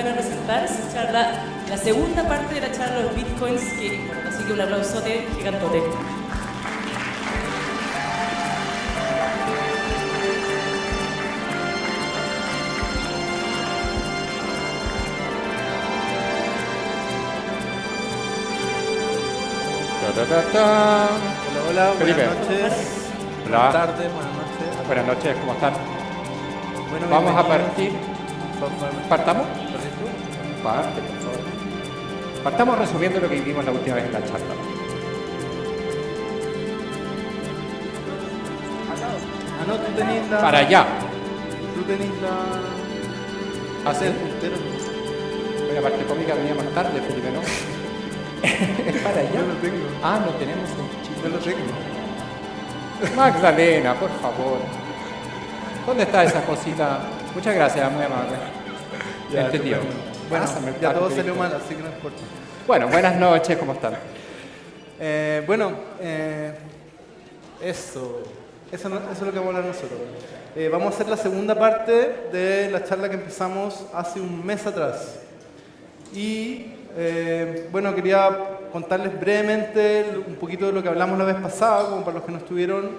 van a presentar su charla, la segunda parte de la charla de los bitcoins, que, bueno, así que un aplausote gigantote. Hola, Felipe. buenas noches. Hola. Buenas tardes, buenas noches. Buenas noches, ¿cómo están? Bueno, Vamos a bienvenidos. partir. Vamos- ¿Partamos? ¿Partís tú? Parte, por favor. Partamos resumiendo lo que vivimos la última vez en la charla. Ah, no, tú tenés la... Para allá. Tú tenés la... Hace puntero. la parte cómica venía más tarde, Felipe, ¿no? Es para allá. Yo lo tengo. Ah, no tenemos un chico. Yo lo tengo. Magdalena, por favor. ¿Dónde está esa cosita? Muchas gracias, muy amable. Ya, Entendido. Bueno, Pásame el ya todo papelito. salió mal, así que no importa. Bueno, buenas noches, ¿cómo están? Eso es lo que vamos a hablar nosotros. Vamos a hacer la segunda parte de la charla que empezamos hace un mes atrás. Y bueno, quería contarles brevemente un poquito de lo que hablamos la vez pasada, como para los que no estuvieron,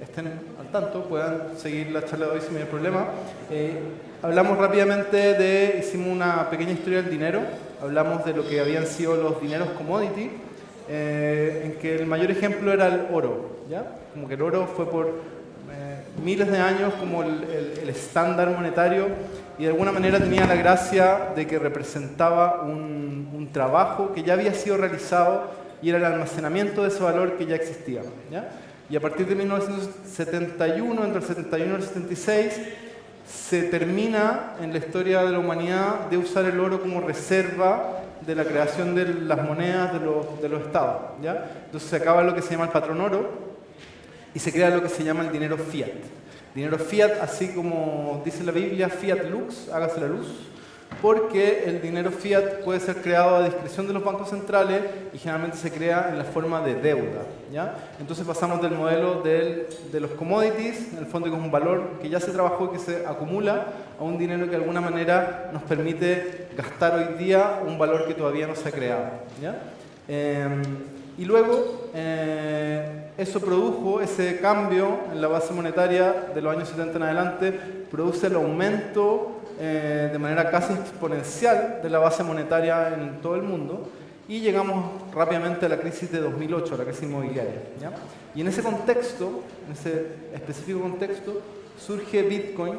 estén al tanto, puedan seguir la charla de hoy sin mayor problema. Hablamos rápidamente hicimos una pequeña historia del dinero, hablamos de lo que habían sido los dineros commodity, en que el mayor ejemplo era el oro, ¿ya? Como que el oro fue por miles de años como el estándar monetario y de alguna manera tenía la gracia de que representaba un trabajo que ya había sido realizado y era el almacenamiento de ese valor que ya existía, ¿ya? Y a partir de 1971, entre el 71 y el 76, se termina en la historia de la humanidad de usar el oro como reserva de la creación de las monedas de los estados, ¿ya? Entonces se acaba lo que se llama el patrón oro y se crea lo que se llama el dinero fiat. Dinero fiat, así como dice la Biblia, fiat lux, hágase la luz, porque el dinero fiat puede ser creado a discreción de los bancos centrales y generalmente se crea en la forma de deuda, ¿ya? Entonces pasamos del modelo de los commodities, en el fondo que es un valor que ya se trabajó y que se acumula, a un dinero que de alguna manera nos permite gastar hoy día un valor que todavía no se ha creado, ¿ya? Y luego eso produjo, ese cambio en la base monetaria de los años 70 en adelante, produce el aumento de manera casi exponencial de la base monetaria en todo el mundo y llegamos rápidamente a la crisis de 2008, a la crisis inmobiliaria, ¿ya? Y en ese contexto, en ese específico contexto, surge Bitcoin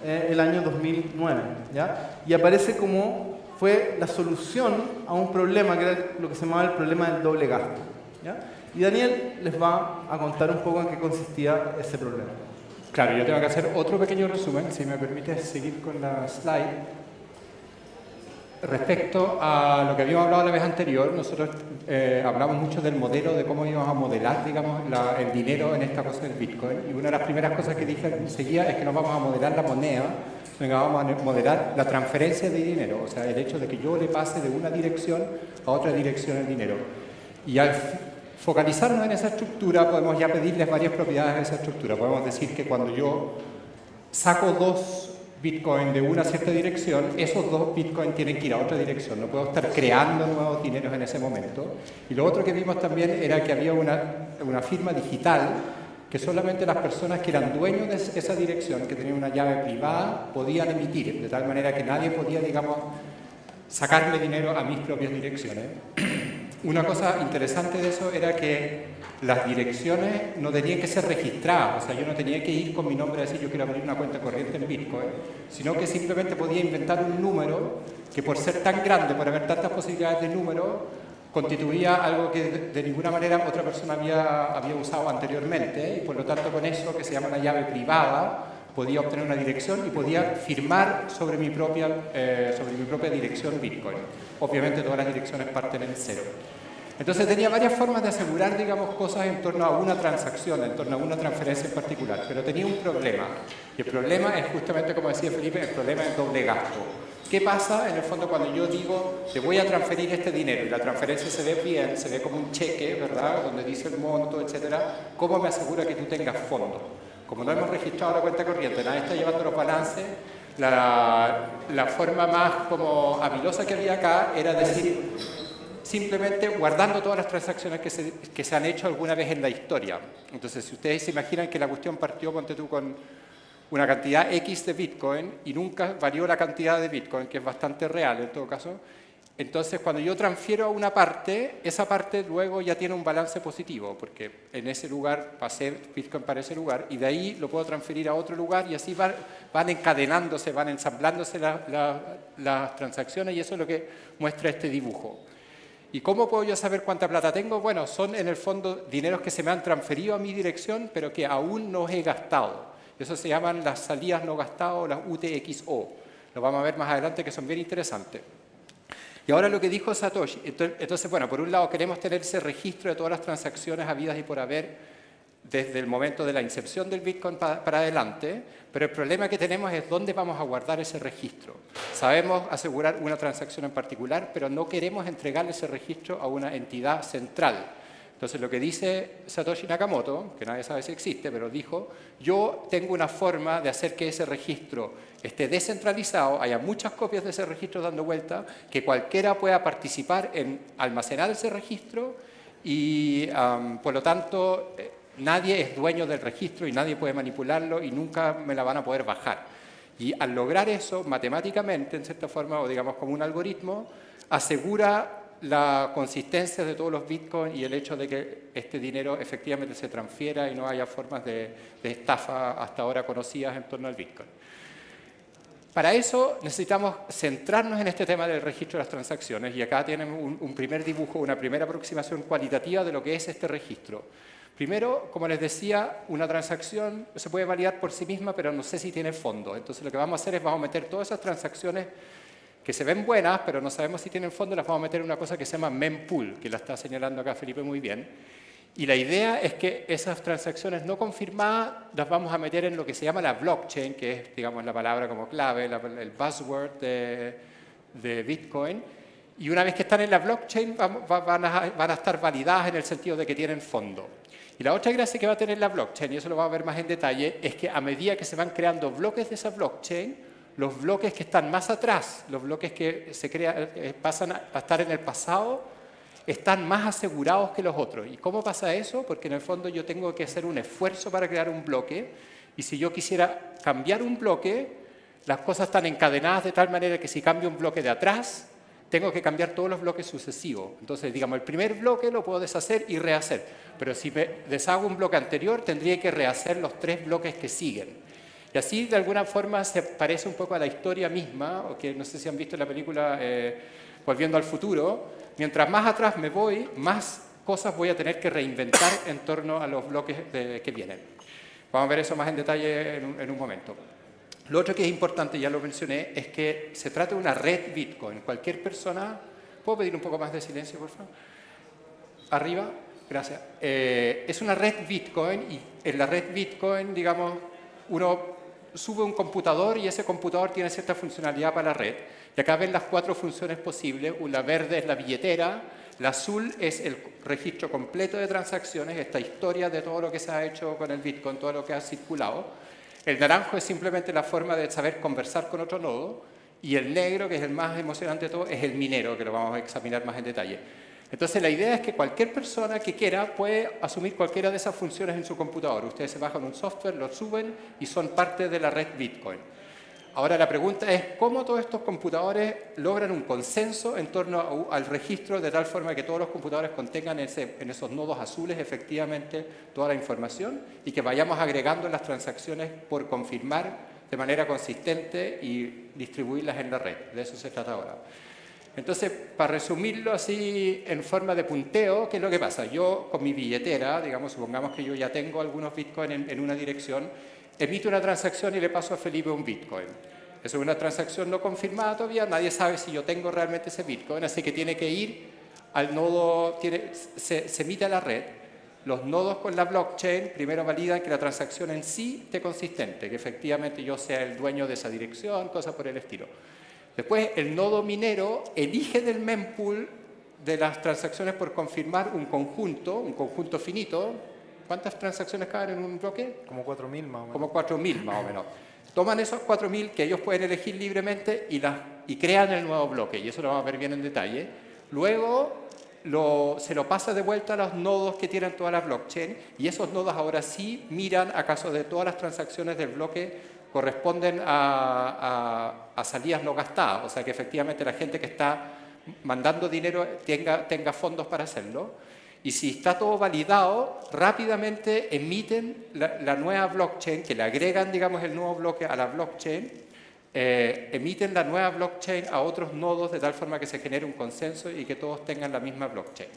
el año 2009, ¿ya? Y aparece como fue la solución a un problema que era lo que se llamaba el problema del doble gasto, ¿ya? Y Daniel les va a contar un poco en qué consistía ese problema. Claro, yo tengo que hacer otro pequeño resumen, si me permites seguir con la slide. Respecto a lo que habíamos hablado la vez anterior, nosotros hablamos mucho del modelo, de cómo íbamos a modelar, digamos, el dinero en esta cosa del Bitcoin. Y una de las primeras cosas que dije enseguida es que no vamos a modelar la moneda, sino vamos a modelar la transferencia de dinero, o sea, el hecho de que yo le pase de una dirección a otra dirección el dinero. Y al focalizarnos en esa estructura, podemos ya pedirles varias propiedades de esa estructura. Podemos decir que cuando yo saco 2 Bitcoin de una cierta dirección, esos 2 Bitcoin tienen que ir a otra dirección. No puedo estar creando nuevos dineros en ese momento. Y lo otro que vimos también era que había una firma digital que solamente las personas que eran dueños de esa dirección, que tenían una llave privada, podían emitir, de tal manera que nadie podía, digamos, sacarle dinero a mis propias direcciones. Una cosa interesante de eso era que las direcciones no tenían que ser registradas, o sea, yo no tenía que ir con mi nombre a decir yo quiero abrir una cuenta corriente en Bitcoin, sino que simplemente podía inventar un número que por ser tan grande, por haber tantas posibilidades de número, constituía algo que de ninguna manera otra persona había usado anteriormente, y por lo tanto con eso, que se llama una llave privada, podía obtener una dirección y podía firmar sobre mi propia dirección Bitcoin. Obviamente todas las direcciones parten en cero. Entonces tenía varias formas de asegurar, digamos, cosas en torno a una transacción, en torno a una transferencia en particular, pero tenía un problema. Y el problema es justamente, como decía Felipe, el problema del doble gasto. ¿Qué pasa en el fondo cuando yo digo te voy a transferir este dinero y la transferencia se ve bien, se ve como un cheque, ¿verdad? Donde dice el monto, etcétera? ¿Cómo me asegura que tú tengas fondos? Como no hemos registrado la cuenta corriente, nadie está llevando los balances, La forma más como habilosa que había acá era decir, simplemente guardando todas las transacciones que se han hecho alguna vez en la historia. Entonces, si ustedes se imaginan que la cuestión partió, ponte tú, con una cantidad X de Bitcoin y nunca varió la cantidad de Bitcoin, que es bastante real en todo caso, entonces cuando yo transfiero a una parte, esa parte luego ya tiene un balance positivo, porque en ese lugar pasé Bitcoin para ese lugar y de ahí lo puedo transferir a otro lugar y así van encadenándose, van ensamblándose las transacciones y eso es lo que muestra este dibujo. ¿Y cómo puedo yo saber cuánta plata tengo? Bueno, son en el fondo dineros que se me han transferido a mi dirección, pero que aún no he gastado. Eso se llaman las salidas no gastadas, las UTXO. Lo vamos a ver más adelante, que son bien interesantes. Y ahora lo que dijo Satoshi. Entonces, bueno, por un lado queremos tener ese registro de todas las transacciones habidas y por haber desde el momento de la incepción del Bitcoin para adelante, pero el problema que tenemos es dónde vamos a guardar ese registro. Sabemos asegurar una transacción en particular, pero no queremos entregarle ese registro a una entidad central. Entonces, lo que dice Satoshi Nakamoto, que nadie sabe si existe, pero dijo, yo tengo una forma de hacer que ese registro esté descentralizado, haya muchas copias de ese registro dando vuelta, que cualquiera pueda participar en almacenar ese registro y, por lo tanto, nadie es dueño del registro y nadie puede manipularlo y nunca me la van a poder bajar. Y al lograr eso, matemáticamente, en cierta forma, o digamos como un algoritmo, asegura la consistencia de todos los bitcoins y el hecho de que este dinero efectivamente se transfiera y no haya formas de estafa hasta ahora conocidas en torno al bitcoin. Para eso necesitamos centrarnos en este tema del registro de las transacciones y acá tienen un primer dibujo, una primera aproximación cualitativa de lo que es este registro. Primero, como les decía, una transacción se puede validar por sí misma, pero no sé si tiene fondo. Entonces lo que vamos a hacer es vamos a meter todas esas transacciones que se ven buenas, pero no sabemos si tienen fondo, las vamos a meter en una cosa que se llama mempool, que la está señalando acá Felipe muy bien. Y la idea es que esas transacciones no confirmadas las vamos a meter en lo que se llama la blockchain, que es, digamos, la palabra como clave, el buzzword de Bitcoin. Y una vez que están en la blockchain, van a estar validadas en el sentido de que tienen fondo. Y la otra gracia que va a tener la blockchain, y eso lo vamos a ver más en detalle, es que a medida que se van creando bloques de esa blockchain, los bloques que están más atrás, los bloques que pasan a estar en el pasado, están más asegurados que los otros. ¿Y cómo pasa eso? Porque en el fondo yo tengo que hacer un esfuerzo para crear un bloque, y si yo quisiera cambiar un bloque, las cosas están encadenadas de tal manera que si cambio un bloque de atrás, tengo que cambiar todos los bloques sucesivos. Entonces, digamos, el primer bloque lo puedo deshacer y rehacer, pero si me deshago un bloque anterior, tendría que rehacer los 3 bloques que siguen. Y así, de alguna forma, se parece un poco a la historia misma, o que no sé si han visto la película Volviendo al futuro. Mientras más atrás me voy, más cosas voy a tener que reinventar en torno a los bloques que vienen. Vamos a ver eso más en detalle en un momento. Lo otro que es importante, ya lo mencioné, es que se trata de una red Bitcoin. Cualquier persona... ¿Puedo pedir un poco más de silencio, por favor? Arriba, gracias. Es una red Bitcoin y en la red Bitcoin, digamos, uno sube un computador y ese computador tiene cierta funcionalidad para la red. Y acá ven las 4 funciones posibles. La verde es la billetera, la azul es el registro completo de transacciones, esta historia de todo lo que se ha hecho con el Bitcoin, todo lo que ha circulado. El naranjo es simplemente la forma de saber conversar con otro nodo. Y el negro, que es el más emocionante de todo, es el minero, que lo vamos a examinar más en detalle. Entonces, la idea es que cualquier persona que quiera puede asumir cualquiera de esas funciones en su computador. Ustedes se bajan un software, lo suben y son parte de la red Bitcoin. Ahora, la pregunta es, ¿cómo todos estos computadores logran un consenso en torno al registro de tal forma que todos los computadores contengan en esos nodos azules efectivamente toda la información y que vayamos agregando las transacciones por confirmar de manera consistente y distribuirlas en la red? De eso se trata ahora. Entonces, para resumirlo así en forma de punteo, ¿qué es lo que pasa? Yo con mi billetera, digamos, supongamos que yo ya tengo algunos bitcoins en una dirección, emito una transacción y le paso a Felipe un bitcoin. Eso es una transacción no confirmada todavía, nadie sabe si yo tengo realmente ese bitcoin, así que tiene que ir al nodo, se emite a la red. Los nodos con la blockchain primero validan que la transacción en sí esté consistente, que efectivamente yo sea el dueño de esa dirección, cosas por el estilo. Después, el nodo minero elige del mempool de las transacciones por confirmar un conjunto finito. ¿Cuántas transacciones caben en un bloque? Como 4.000 más o menos. Como 4.000 más o menos. toman esos 4.000 que ellos pueden elegir libremente y crean el nuevo bloque, y eso lo vamos a ver bien en detalle. Luego se lo pasa de vuelta a los nodos que tienen toda la blockchain, y esos nodos ahora sí miran acaso de todas las transacciones del bloque corresponden a salidas no gastadas, o sea que efectivamente la gente que está mandando dinero tenga fondos para hacerlo. Y si está todo validado, rápidamente emiten la nueva blockchain, que le agregan, digamos, el nuevo bloque a la blockchain, emiten la nueva blockchain a otros nodos de tal forma que se genere un consenso y que todos tengan la misma blockchain.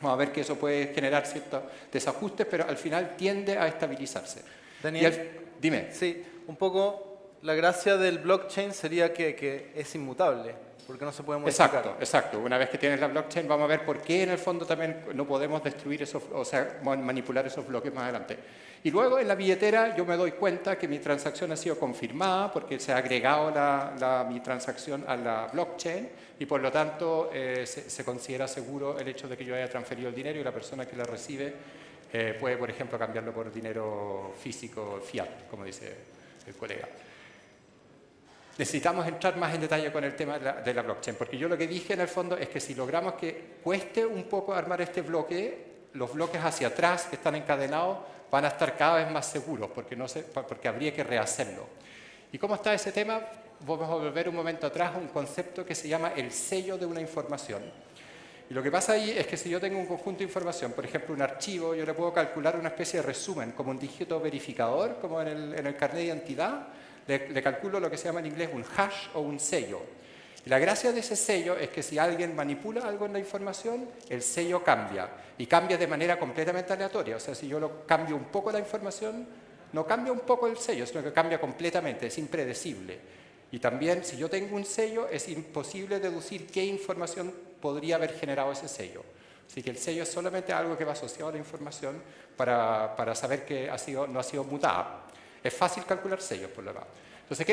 Vamos a ver que eso puede generar ciertos desajustes, pero al final tiende a estabilizarse. Daniel, dime. Sí, un poco la gracia del blockchain sería que es inmutable, porque no se puede modificar. Exacto. Una vez que tienes la blockchain, vamos a ver por qué en el fondo también no podemos destruir esos, o sea, manipular esos bloques más adelante. Y luego en la billetera yo me doy cuenta que mi transacción ha sido confirmada porque se ha agregado mi transacción a la blockchain y por lo tanto se considera seguro el hecho de que yo haya transferido el dinero y la persona que la recibe puede, por ejemplo, cambiarlo por dinero físico, fiat, como dice el colega. Necesitamos entrar más en detalle con el tema de la blockchain, porque yo lo que dije en el fondo es que si logramos que cueste un poco armar este bloque, los bloques hacia atrás que están encadenados van a estar cada vez más seguros, porque habría que rehacerlo. ¿Y cómo está ese tema? Vamos a volver un momento atrás a un concepto que se llama el sello de una información. Y lo que pasa ahí es que si yo tengo un conjunto de información, por ejemplo un archivo, yo le puedo calcular una especie de resumen, como un dígito verificador, como en el carnet de identidad, le calculo lo que se llama en inglés un hash o un sello. Y la gracia de ese sello es que si alguien manipula algo en la información, el sello cambia. Y cambia de manera completamente aleatoria. O sea, si yo cambio un poco la información, no cambia un poco el sello, sino que cambia completamente, es impredecible. Y también, si yo tengo un sello, es imposible deducir qué información podría haber generado ese sello. Así que el sello es solamente algo que va asociado a la información para saber que no ha sido mutada. Es fácil calcular sellos, por lo demás. Entonces, ¿qué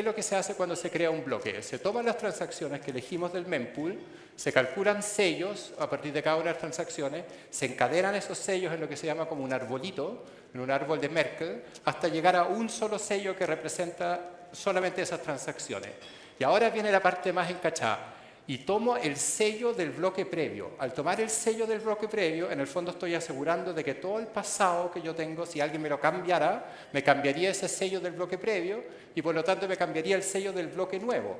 es lo que se hace cuando se crea un bloque? Se toman las transacciones que elegimos del mempool, se calculan sellos a partir de cada una de las transacciones, se encadenan esos sellos en lo que se llama como un arbolito, en un árbol de Merkle, hasta llegar a un solo sello que representa solamente esas transacciones. Y ahora viene la parte más encachada. Y tomo el sello del bloque previo. Al tomar el sello del bloque previo, en el fondo estoy asegurando de que todo el pasado que yo tengo, si alguien me lo cambiara, me cambiaría ese sello del bloque previo y por lo tanto me cambiaría el sello del bloque nuevo.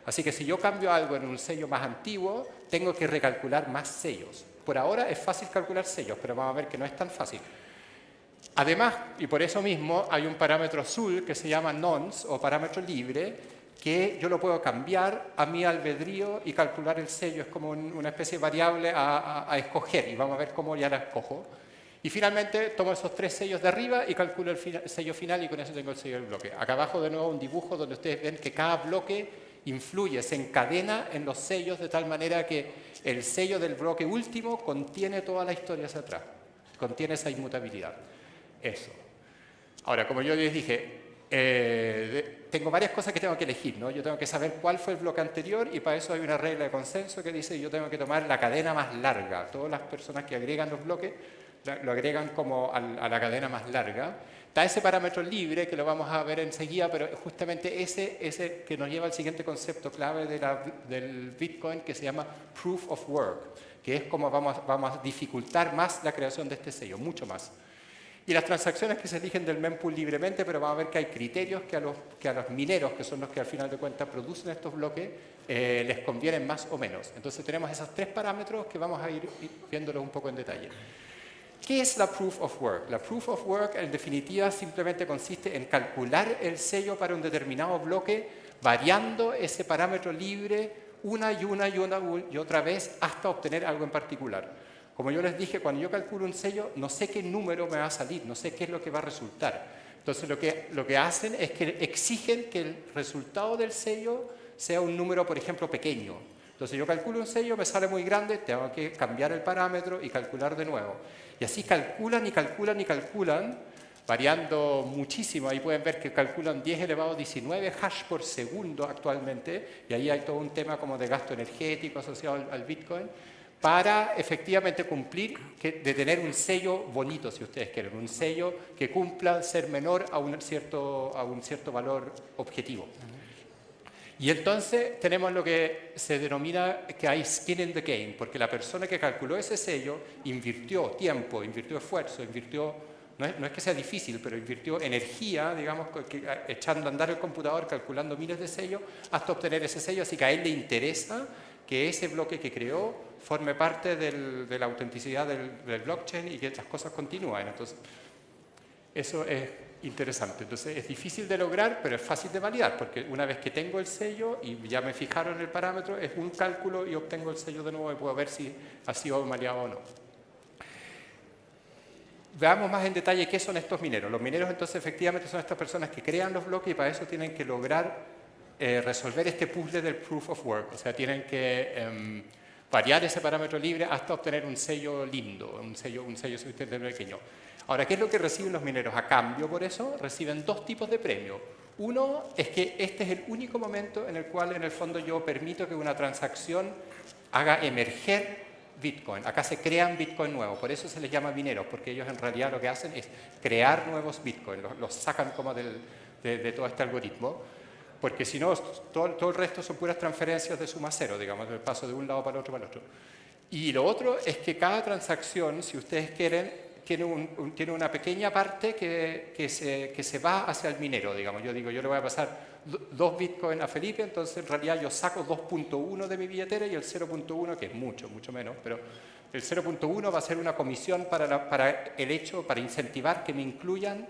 Así que si yo cambio algo en un sello más antiguo, tengo que recalcular más sellos. Por ahora es fácil calcular sellos, pero vamos a ver que no es tan fácil. Además, y por eso mismo, hay un parámetro azul que se llama nonce o parámetro libre, que yo lo puedo cambiar a mi albedrío y calcular el sello. Es como una especie de variable a escoger y vamos a ver cómo ya la escojo. Y finalmente tomo esos 3 sellos de arriba y calculo el sello final y con eso tengo el sello del bloque. Acá abajo de nuevo un dibujo donde ustedes ven que cada bloque influye, se encadena en los sellos de tal manera que el sello del bloque último contiene toda la historia hacia atrás, contiene esa inmutabilidad. Eso. Ahora, como yo les dije, tengo varias cosas que tengo que elegir, ¿no? Yo tengo que saber cuál fue el bloque anterior y para eso hay una regla de consenso que dice yo tengo que tomar la cadena más larga. Todas las personas que agregan los bloques lo agregan como a la cadena más larga. Está ese parámetro libre que lo vamos a ver enseguida, pero justamente ese que nos lleva al siguiente concepto clave del Bitcoin que se llama Proof of Work, que es como vamos a dificultar más la creación de este sello, mucho más. Y las transacciones que se eligen del mempool libremente, pero vamos a ver que hay criterios que a los mineros, que son los que al final de cuentas producen estos bloques, les convienen más o menos. Entonces tenemos esos 3 parámetros que vamos a ir viéndolos un poco en detalle. ¿Qué es la Proof of Work? La Proof of Work, en definitiva, simplemente consiste en calcular el sello para un determinado bloque, variando ese parámetro libre una y otra vez hasta obtener algo en particular. Como yo les dije, cuando yo calculo un sello, no sé qué número me va a salir, no sé qué es lo que va a resultar. Entonces, lo que hacen es que exigen que el resultado del sello sea un número, por ejemplo, pequeño. Entonces, yo calculo un sello, me sale muy grande, tengo que cambiar el parámetro y calcular de nuevo. Y así calculan y calculan y calculan, variando muchísimo. Ahí pueden ver que calculan 10 elevado a 19 hash por segundo actualmente, y ahí hay todo un tema como de gasto energético asociado al Bitcoin. para efectivamente cumplir, de tener un sello bonito, si ustedes quieren, un sello que cumpla ser menor a un cierto valor objetivo. Y entonces tenemos lo que se denomina que hay skin in the game, porque la persona que calculó ese sello invirtió tiempo, invirtió esfuerzo, no es que sea difícil, pero invirtió energía, digamos, echando a andar el computador, calculando miles de sellos, hasta obtener ese sello, así que a él le interesa que ese bloque que creó forme parte de la autenticidad del blockchain y que las cosas continúen. Entonces, eso es interesante. Entonces, es difícil de lograr, pero es fácil de validar, porque una vez que tengo el sello y ya me fijaron el parámetro, es un cálculo y obtengo el sello de nuevo y puedo ver si ha sido maleado o no. Veamos más en detalle qué son estos mineros. Los mineros, entonces, efectivamente son estas personas que crean los bloques y para eso tienen que lograr resolver este puzzle del proof of work. O sea, tienen que variar ese parámetro libre hasta obtener un sello lindo, un sello suficientemente pequeño. Ahora, ¿qué es lo que reciben los mineros? A cambio, por eso, reciben dos tipos de premios. Uno es que este es el único momento en el cual, en el fondo, yo permito que una transacción haga emerger Bitcoin. Acá se crean Bitcoin nuevos, por eso se les llama mineros, porque ellos en realidad lo que hacen es crear nuevos Bitcoin, los sacan como de todo este algoritmo, porque si no, todo el resto son puras transferencias de suma cero, digamos, del paso de un lado para el otro, para el otro. Y lo otro es que cada transacción, si ustedes quieren, tiene una pequeña parte que se va hacia el minero, digamos. Yo digo, yo le voy a pasar 2 Bitcoin a Felipe, entonces en realidad yo saco 2.1 de mi billetera y el 0.1, que es mucho menos, pero el 0.1 va a ser una comisión para incentivar que me incluyan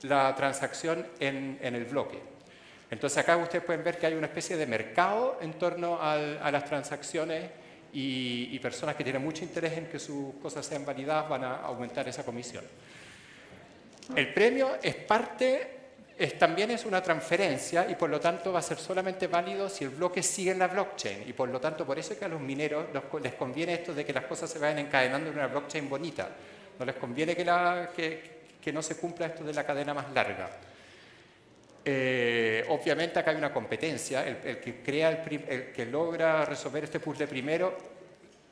la transacción en el bloque. Entonces acá ustedes pueden ver que hay una especie de mercado en torno a las transacciones y personas que tienen mucho interés en que sus cosas sean validadas van a aumentar esa comisión. El premio también es una transferencia y por lo tanto va a ser solamente válido si el bloque sigue en la blockchain y por lo tanto por eso es que a los mineros les conviene esto de que las cosas se vayan encadenando en una blockchain bonita. No les conviene que no se cumpla esto de la cadena más larga. Obviamente acá hay una competencia, el que logra resolver este puzzle primero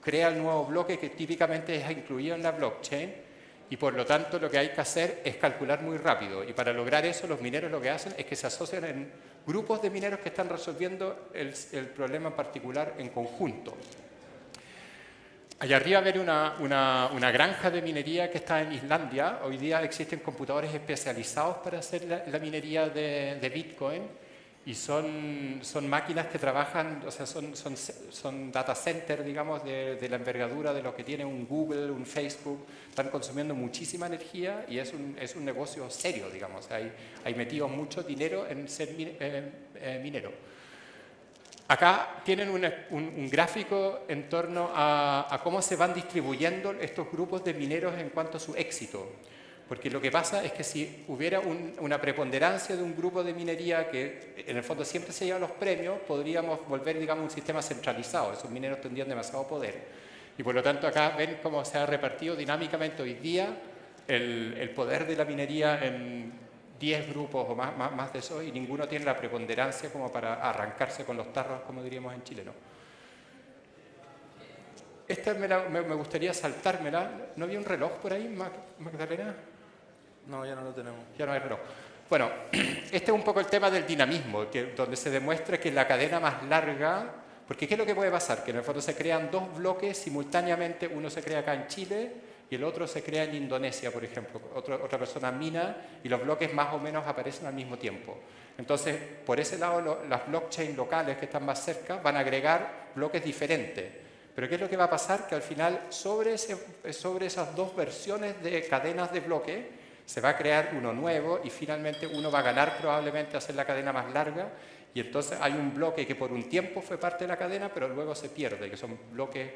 crea el nuevo bloque que típicamente es incluido en la blockchain y por lo tanto lo que hay que hacer es calcular muy rápido y para lograr eso los mineros lo que hacen es que se asocian en grupos de mineros que están resolviendo el problema en particular en conjunto. Allá arriba ven una granja de minería que está en Islandia. Hoy día existen computadores especializados para hacer la minería de Bitcoin y son máquinas que trabajan, o sea, son data centers, digamos, de la envergadura de lo que tiene un Google, un Facebook. Están consumiendo muchísima energía y es un negocio serio, digamos. O sea, hay metido mucho dinero en ser minero. Acá tienen un gráfico en torno a cómo se van distribuyendo estos grupos de mineros en cuanto a su éxito. Porque lo que pasa es que si hubiera una preponderancia de un grupo de minería que en el fondo siempre se llevan los premios, podríamos volver, digamos, un sistema centralizado. Esos mineros tendrían demasiado poder. Y por lo tanto acá ven cómo se ha repartido dinámicamente hoy día el poder de la minería en 10 grupos o más de eso y ninguno tiene la preponderancia como para arrancarse con los tarros, como diríamos en chileno. Esta me gustaría saltármela. ¿No había un reloj por ahí, Magdalena? No, ya no lo tenemos. Ya no hay reloj. Bueno, este es un poco el tema del dinamismo, donde se demuestra que la cadena más larga, porque ¿qué es lo que puede pasar? Que en el fondo se crean 2 bloques simultáneamente, uno se crea acá en Chile y el otro se crea en Indonesia, por ejemplo. Otra persona mina y los bloques más o menos aparecen al mismo tiempo. Entonces, por ese lado, las blockchains locales que están más cerca van a agregar bloques diferentes. Pero ¿qué es lo que va a pasar? Que al final, sobre esas 2 versiones de cadenas de bloques, se va a crear uno nuevo y finalmente uno va a ganar probablemente a hacer la cadena más larga y entonces hay un bloque que por un tiempo fue parte de la cadena, pero luego se pierde, que son bloques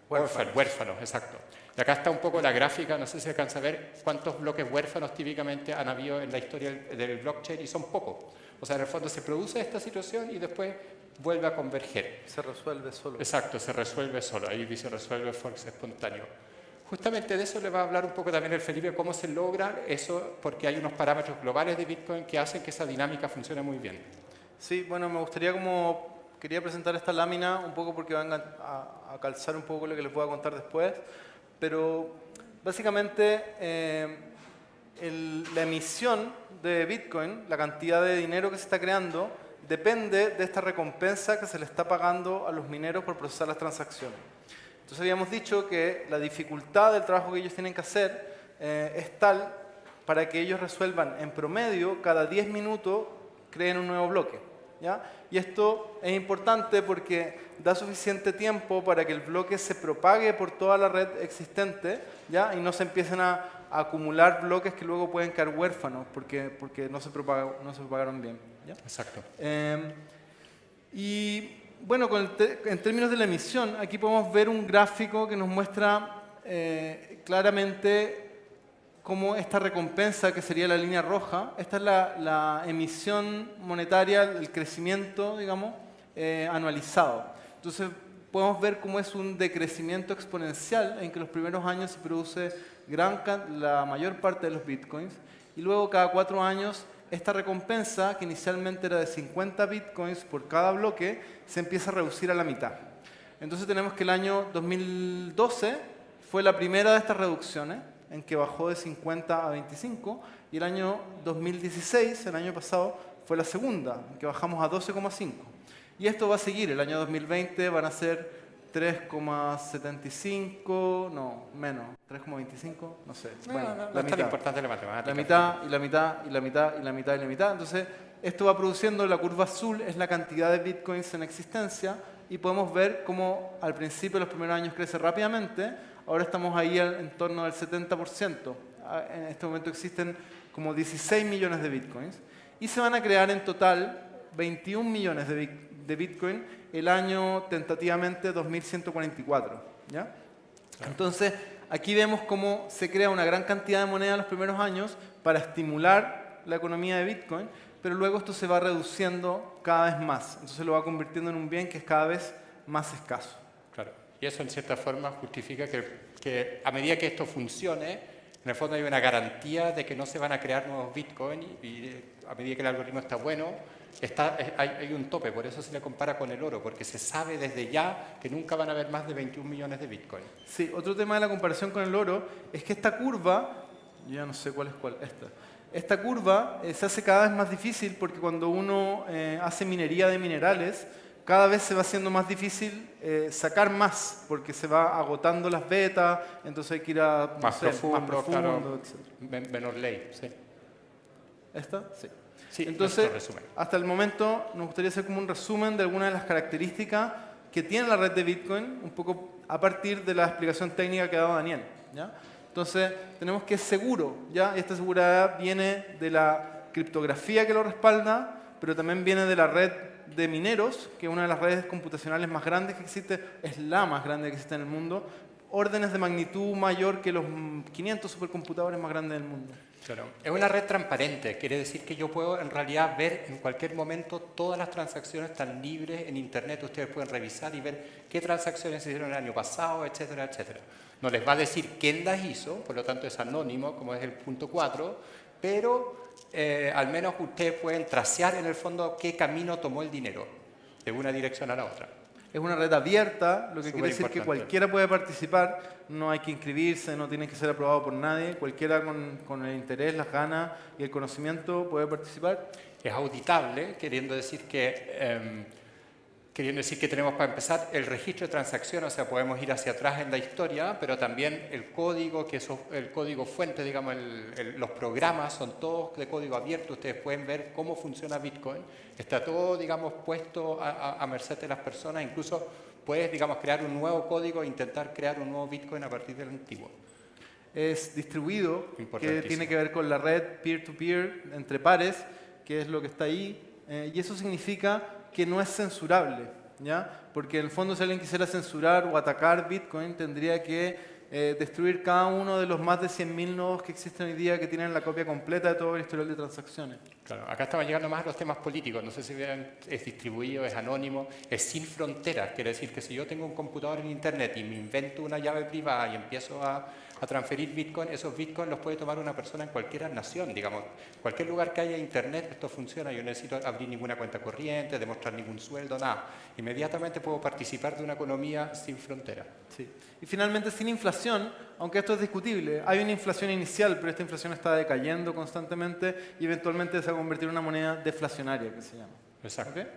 huérfanos, exacto. Y acá está un poco la gráfica, no sé si se alcanza a ver cuántos bloques huérfanos típicamente han habido en la historia del blockchain y son pocos. O sea, en el fondo se produce esta situación y después vuelve a converger. Se resuelve solo. Exacto, se resuelve solo. Ahí dice resuelve forks espontáneo. Justamente de eso le va a hablar un poco también el Felipe, cómo se logra eso, porque hay unos parámetros globales de Bitcoin que hacen que esa dinámica funcione muy bien. Sí, bueno, me gustaría como quería presentar esta lámina un poco porque van a calzar un poco lo que les voy a contar después, pero básicamente la emisión de Bitcoin, la cantidad de dinero que se está creando, depende de esta recompensa que se le está pagando a los mineros por procesar las transacciones. Entonces habíamos dicho que la dificultad del trabajo que ellos tienen que hacer es tal para que ellos resuelvan en promedio cada 10 minutos creen un nuevo bloque, ¿ya? Y esto es importante porque da suficiente tiempo para que el bloque se propague por toda la red existente, ¿ya? Y no se empiecen a acumular bloques que luego pueden quedar huérfanos porque no se propagaron bien, ¿ya? Exacto. Y bueno, en términos de la emisión, aquí podemos ver un gráfico que nos muestra claramente cómo esta recompensa, que sería la línea roja, esta es la emisión monetaria, el crecimiento, digamos, anualizado. Entonces, podemos ver cómo es un decrecimiento exponencial en que los primeros años se produce la mayor parte de los bitcoins y luego cada 4 años esta recompensa, que inicialmente era de 50 bitcoins por cada bloque, se empieza a reducir a la mitad. Entonces tenemos que el año 2012 fue la primera de estas reducciones, en que bajó de 50 a 25, y el año 2016, el año pasado, fue la segunda, en que bajamos a 12,5. Y esto va a seguir, el año 2020 van a ser 3,75, no, menos, 3,25, no sé. Bueno, no es tan importante la matemática. La mitad, y la mitad, y la mitad, y la mitad, y la mitad. Entonces, esto va produciendo, la curva azul es la cantidad de bitcoins en existencia, y podemos ver cómo al principio, los primeros años, crece rápidamente. Ahora estamos ahí en torno al 70%. En este momento existen como 16 millones de bitcoins, y se van a crear en total 21 millones de bitcoin el año tentativamente 2144, ¿ya? Claro. Entonces, aquí vemos cómo se crea una gran cantidad de moneda en los primeros años para estimular la economía de Bitcoin, pero luego esto se va reduciendo cada vez más. Entonces lo va convirtiendo en un bien que es cada vez más escaso. Claro. Y eso en cierta forma justifica que a medida que esto funcione, en el fondo hay una garantía de que no se van a crear nuevos Bitcoin y a medida que el algoritmo está bueno, hay un tope. Por eso se le compara con el oro, porque se sabe desde ya que nunca van a haber más de 21 millones de Bitcoin. Sí, otro tema de la comparación con el oro es que esta curva, yo ya no sé cuál es cuál, esta curva se hace cada vez más difícil porque cuando uno hace minería de minerales, cada vez se va haciendo más difícil sacar más, porque se va agotando las vetas, entonces hay que ir a más profundo, claro, etc. menor ley. Sí. ¿Esta? Sí. Sí, entonces, hasta el momento nos gustaría hacer como un resumen de algunas de las características que tiene la red de Bitcoin, un poco a partir de la explicación técnica que ha dado Daniel, ¿ya? Entonces, tenemos que es seguro, ¿ya? Y esta seguridad viene de la criptografía que lo respalda, pero también viene de la red de mineros, que es una de las redes computacionales más grandes que existe, es la más grande que existe en el mundo, órdenes de magnitud mayor que los 500 supercomputadores más grandes del mundo. Claro. Es una red transparente, quiere decir que yo puedo en realidad ver en cualquier momento todas las transacciones están libres en Internet, ustedes pueden revisar y ver qué transacciones se hicieron el año pasado, etcétera, etcétera. No les va a decir quién las hizo, por lo tanto es anónimo, como es el punto 4, pero al menos ustedes pueden tracear en el fondo qué camino tomó el dinero, de una dirección a la otra. Es una red abierta, lo que quiere decir que cualquiera puede participar, no hay que inscribirse, no tiene que ser aprobado por nadie, cualquiera con el interés, las ganas y el conocimiento puede participar. Es auditable, queriendo decir que tenemos para empezar el registro de transacciones, o sea, podemos ir hacia atrás en la historia, pero también el código, que es el código fuente, digamos, los programas son todos de código abierto, ustedes pueden ver cómo funciona Bitcoin, está todo, digamos, puesto a merced de las personas, incluso puedes, digamos, crear un nuevo código e intentar crear un nuevo Bitcoin a partir del antiguo. Es distribuido, que tiene que ver con la red peer-to-peer, entre pares, que es lo que está ahí, y eso significa que no es censurable, ¿ya? Porque en el fondo si alguien quisiera censurar o atacar Bitcoin tendría que destruir cada uno de los más de 100.000 nodos que existen hoy día que tienen la copia completa de todo el historial de transacciones. Claro, acá estamos llegando más a los temas políticos, no sé si vean, es distribuido, es anónimo, es sin fronteras, quiere decir que si yo tengo un computador en Internet y me invento una llave privada y empiezo a a transferir Bitcoin, esos Bitcoin los puede tomar una persona en cualquier nación, digamos. Cualquier lugar que haya internet, esto funciona. Yo no necesito abrir ninguna cuenta corriente, demostrar ningún sueldo, nada. Inmediatamente puedo participar de una economía sin frontera. Sí. Y finalmente, sin inflación, aunque esto es discutible, hay una inflación inicial, pero esta inflación está decayendo constantemente y eventualmente se va a convertir en una moneda deflacionaria, que se llama. Exacto. ¿Okay?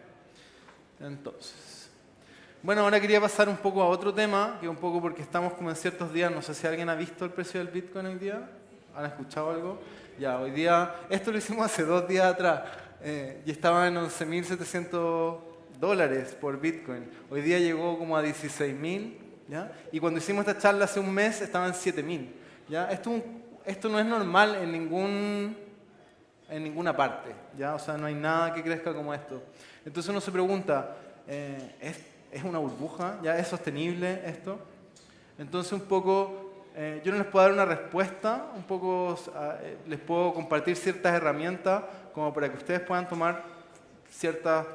Entonces, bueno, ahora quería pasar un poco a otro tema, que un poco porque estamos como en ciertos días, no sé si alguien ha visto el precio del Bitcoin hoy día, ¿han escuchado algo? Ya, hoy día, esto lo hicimos hace 2 días atrás, y estaba en $11.700 por Bitcoin. Hoy día llegó como a 16.000, ¿ya? Y cuando hicimos esta charla hace un mes estaba en 7.000, ¿ya? Esto no es normal en ninguna parte, ¿ya? O sea, no hay nada que crezca como esto. Entonces uno se pregunta, ¿es una burbuja? ¿Ya es sostenible esto? Entonces un poco, yo no les puedo dar una respuesta, un poco les puedo compartir ciertas herramientas como para que ustedes puedan tomar ciertas,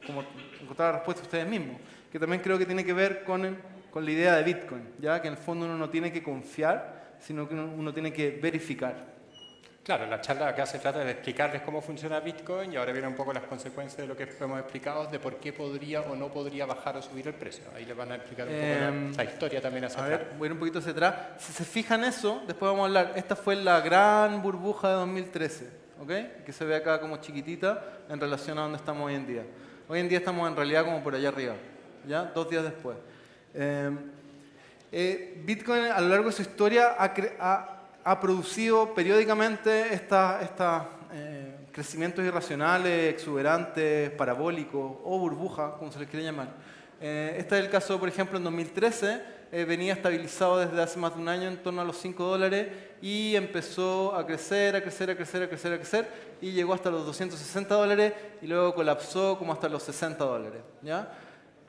como encontrar la respuesta ustedes mismos, que también creo que tiene que ver con la idea de Bitcoin, ¿ya? Que en el fondo uno no tiene que confiar, sino que uno tiene que verificar. Claro, la charla acá se trata de explicarles cómo funciona Bitcoin y ahora vienen un poco las consecuencias de lo que hemos explicado, de por qué podría o no podría bajar o subir el precio. Ahí les van a explicar un poco la historia también hacia atrás. A ver, voy a ir un poquito hacia atrás. Si se fijan eso, después vamos a hablar. Esta fue la gran burbuja de 2013, ¿ok? Que se ve acá como chiquitita en relación a donde estamos hoy en día. Hoy en día estamos en realidad como por allá arriba, ¿ya? 2 días después. Bitcoin a lo largo de su historia ha producido periódicamente estos crecimientos irracionales, exuberantes, parabólicos o burbujas, como se les quiere llamar. Este es el caso, por ejemplo, en 2013, venía estabilizado desde hace más de un año en torno a los $5 y empezó a crecer, y llegó hasta los $260 y luego colapsó como hasta los $60, ¿ya?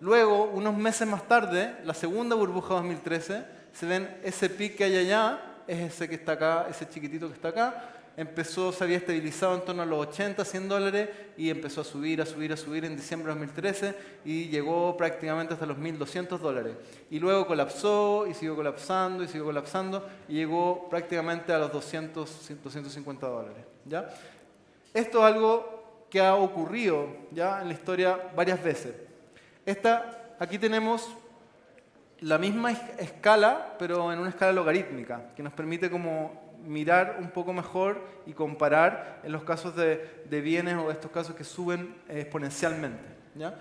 Luego, unos meses más tarde, la segunda burbuja 2013, se ven ese pic que hay allá, es ese que está acá, ese chiquitito que está acá, se había estabilizado en torno a los $80-100 y empezó a subir en diciembre de 2013 y llegó prácticamente hasta los $1.200. Y luego colapsó y siguió colapsando y llegó prácticamente a los $200-250, ¿ya? Esto es algo que ha ocurrido ya en la historia varias veces. Aquí tenemos la misma escala, pero en una escala logarítmica, que nos permite como mirar un poco mejor y comparar en los casos de bienes o estos casos que suben exponencialmente, ¿ya?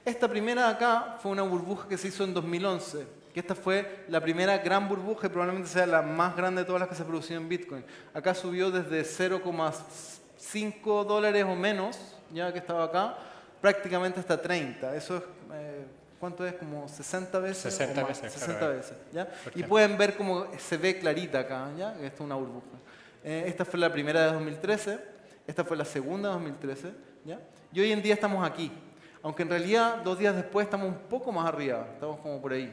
Esta primera de acá fue una burbuja que se hizo en 2011, que esta fue la primera gran burbuja y probablemente sea la más grande de todas las que se producido en Bitcoin. Acá subió desde $0,5 o menos, ya que estaba acá, prácticamente hasta 30. Eso es, ¿cuánto es? Como 60 veces. 60 veces. 60 claro. veces, ¿ya? Y pueden ver cómo se ve clarita acá, ¿ya? Que esto es una burbuja. Esta fue la primera de 2013, esta fue la segunda de 2013, ¿ya? Y hoy en día estamos aquí. Aunque en realidad 2 días después estamos un poco más arriba, estamos como por ahí.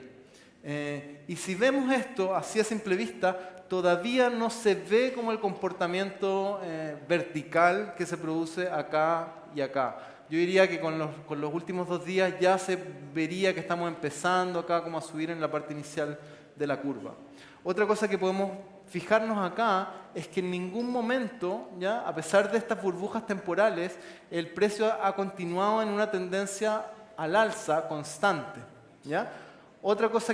Y si vemos esto así a simple vista, todavía no se ve como el comportamiento vertical que se produce acá y acá. Yo diría que con los últimos 2 días ya se vería que estamos empezando acá como a subir en la parte inicial de la curva. Otra cosa que podemos fijarnos acá es que en ningún momento, ¿ya? A pesar de estas burbujas temporales, el precio ha continuado en una tendencia al alza constante, ¿ya? Otra cosa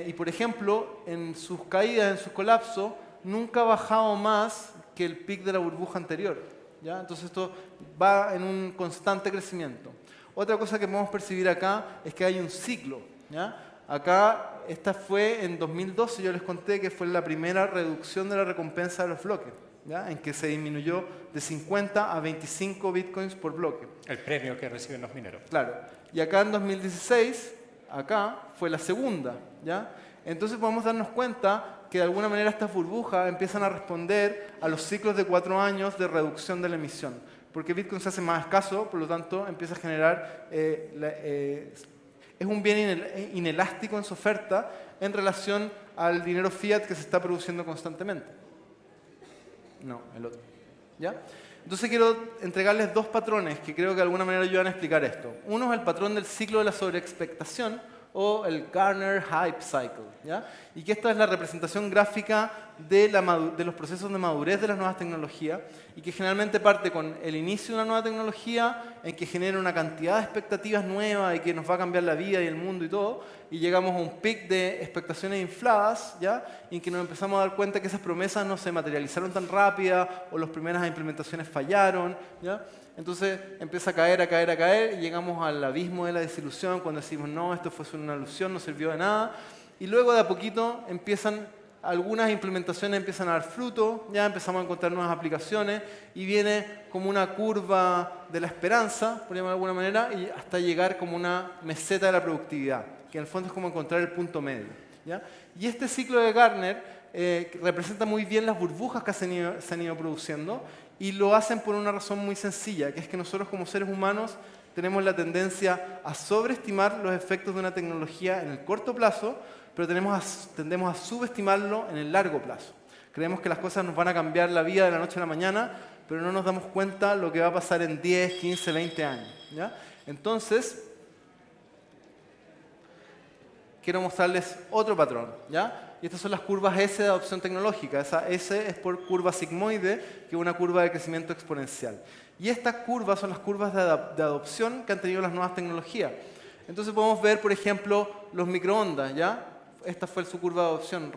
y por ejemplo, en sus caídas, en sus colapsos, nunca ha bajado más que el pic de la burbuja anterior, ¿ya? Entonces esto va en un constante crecimiento. Otra cosa que podemos percibir acá es que hay un ciclo, ¿ya? Acá, esta fue en 2012, yo les conté que fue la primera reducción de la recompensa de los bloques, ¿ya? En que se disminuyó de 50 a 25 bitcoins por bloque. El premio que reciben los mineros. Claro. Y acá en 2016, acá fue la segunda, ¿ya? Entonces podemos darnos cuenta que de alguna manera estas burbujas empiezan a responder a los ciclos de 4 años de reducción de la emisión. Porque Bitcoin se hace más escaso, por lo tanto empieza a generar... es un bien inelástico en su oferta en relación al dinero fiat que se está produciendo constantemente. No, el otro. ¿Ya? Entonces quiero entregarles 2 patrones que creo que de alguna manera ayudan a explicar esto. Uno es el patrón del ciclo de la sobreexpectación, o el Gartner Hype Cycle, ¿ya? Y que esta es la representación gráfica de los procesos de madurez de las nuevas tecnologías y que generalmente parte con el inicio de una nueva tecnología en que genera una cantidad de expectativas nuevas y que nos va a cambiar la vida y el mundo y todo, y llegamos a un pic de expectaciones infladas, ¿ya? Y en que nos empezamos a dar cuenta que esas promesas no se materializaron tan rápida o las primeras implementaciones fallaron, ¿ya? Entonces empieza a caer y llegamos al abismo de la desilusión cuando decimos no, esto fue solo una ilusión, no sirvió de nada. Y luego de a poquito algunas implementaciones empiezan a dar fruto, ya empezamos a encontrar nuevas aplicaciones y viene como una curva de la esperanza, por llamarlo de alguna manera, y hasta llegar como una meseta de la productividad, que en el fondo es como encontrar el punto medio, ¿ya? Y este ciclo de Gartner representa muy bien las burbujas que se han ido produciendo y lo hacen por una razón muy sencilla, que es que nosotros como seres humanos tenemos la tendencia a sobreestimar los efectos de una tecnología en el corto plazo, pero tendemos a subestimarlo en el largo plazo. Creemos que las cosas nos van a cambiar la vida de la noche a la mañana, pero no nos damos cuenta lo que va a pasar en 10, 15, 20 años, ¿ya? Entonces, quiero mostrarles otro patrón, ¿ya? Y estas son las curvas S de adopción tecnológica. Esa S es por curva sigmoide, que es una curva de crecimiento exponencial. Y estas curvas son las curvas de adopción que han tenido las nuevas tecnologías. Entonces podemos ver, por ejemplo, los microondas, ¿ya? Esta fue su curva de adopción,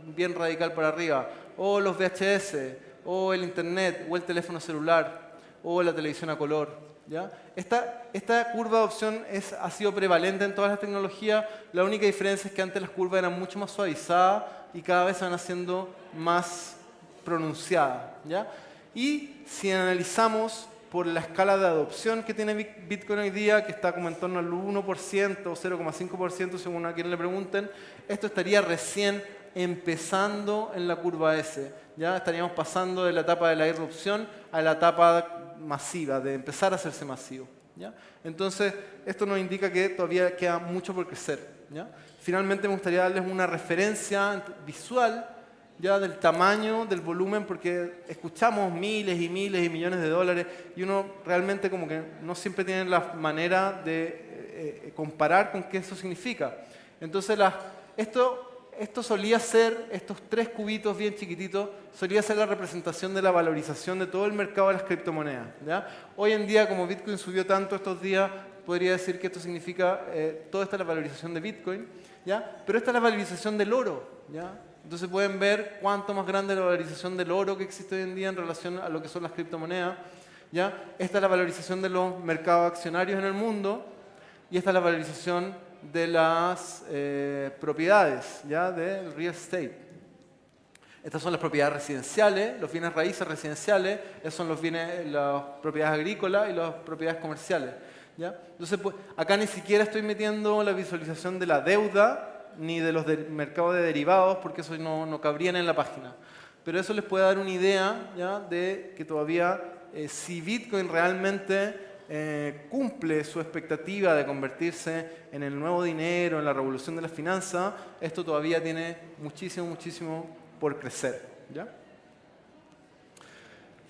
bien radical para arriba. O los VHS, o el Internet, o el teléfono celular, o la televisión a color, ¿ya? Esta curva de adopción ha sido prevalente en todas las tecnologías. La única diferencia es que antes las curvas eran mucho más suavizadas y cada vez se van haciendo más pronunciadas, ¿ya? Y si analizamos por la escala de adopción que tiene Bitcoin hoy día, que está como en torno al 1% o 0,5% según a quien le pregunten, esto estaría recién empezando en la curva S. Ya estaríamos pasando de la etapa de la irrupción a la etapa masiva, de empezar a hacerse masivo, ¿ya? Entonces, esto nos indica que todavía queda mucho por crecer, ¿ya? Finalmente, me gustaría darles una referencia visual, ya, del tamaño, del volumen, porque escuchamos miles y miles y millones de dólares y uno realmente como que no siempre tiene la manera de comparar con qué eso significa. Entonces, esto solía ser, estos 3 cubitos bien chiquititos, solía ser la representación de la valorización de todo el mercado de las criptomonedas, ¿ya? Hoy en día, como Bitcoin subió tanto estos días, podría decir que esto significa, toda esta es la valorización de Bitcoin, ¿ya? Pero esta es la valorización del oro, ¿ya? Entonces pueden ver cuánto más grande es la valorización del oro que existe hoy en día en relación a lo que son las criptomonedas, ¿ya? Esta es la valorización de los mercados accionarios en el mundo y esta es la valorización de las propiedades, ¿ya? Del real estate. Estas son las propiedades residenciales, los bienes raíces residenciales, esos son las propiedades agrícolas y las propiedades comerciales, ¿ya? Entonces, pues, acá ni siquiera estoy metiendo la visualización de la deuda ni de los mercados de derivados, porque eso no cabrían en la página. Pero eso les puede dar una idea, ¿ya? De que todavía, si Bitcoin realmente cumple su expectativa de convertirse en el nuevo dinero, en la revolución de las finanzas, esto todavía tiene muchísimo, muchísimo por crecer, ¿ya?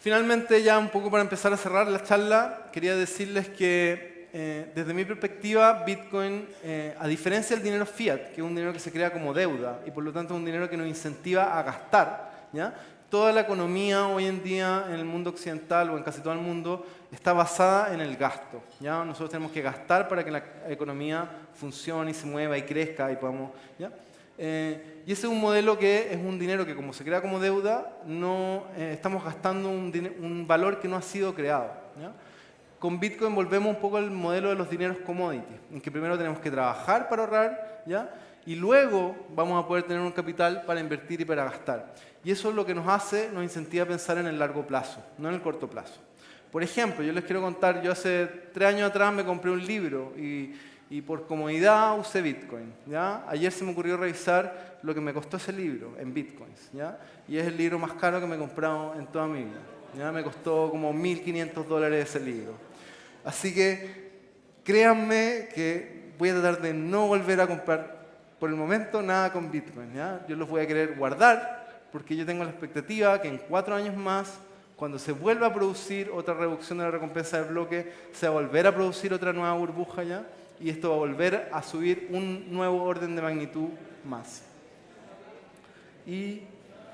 Finalmente, ya un poco para empezar a cerrar la charla, quería decirles que desde mi perspectiva, Bitcoin, a diferencia del dinero fiat, que es un dinero que se crea como deuda y por lo tanto es un dinero que nos incentiva a gastar, ¿ya? Toda la economía hoy en día en el mundo occidental o en casi todo el mundo está basada en el gasto, ¿ya? Nosotros tenemos que gastar para que la economía funcione y se mueva y crezca y podamos, ¿ya? Y ese es un modelo que es un dinero que como se crea como deuda, estamos gastando un valor que no ha sido creado, ¿ya? Con Bitcoin volvemos un poco al modelo de los dineros commodity, en que primero tenemos que trabajar para ahorrar, ¿ya? Y luego vamos a poder tener un capital para invertir y para gastar. Y eso es lo que nos incentiva a pensar en el largo plazo, no en el corto plazo. Por ejemplo, yo les quiero contar, yo hace 3 años atrás me compré un libro y por comodidad usé Bitcoin, ¿ya? Ayer se me ocurrió revisar lo que me costó ese libro en Bitcoins, ¿ya? Y es el libro más caro que me he comprado en toda mi vida, ¿ya? Me costó como $1.500 ese libro. Así que créanme que voy a tratar de no volver a comprar por el momento nada con Bitcoin, ¿ya? Yo los voy a querer guardar porque yo tengo la expectativa que en 4 años más, cuando se vuelva a producir otra reducción de la recompensa de bloque, se va a volver a producir otra nueva burbuja, ¿ya? y esto va a volver a subir un nuevo orden de magnitud más. Y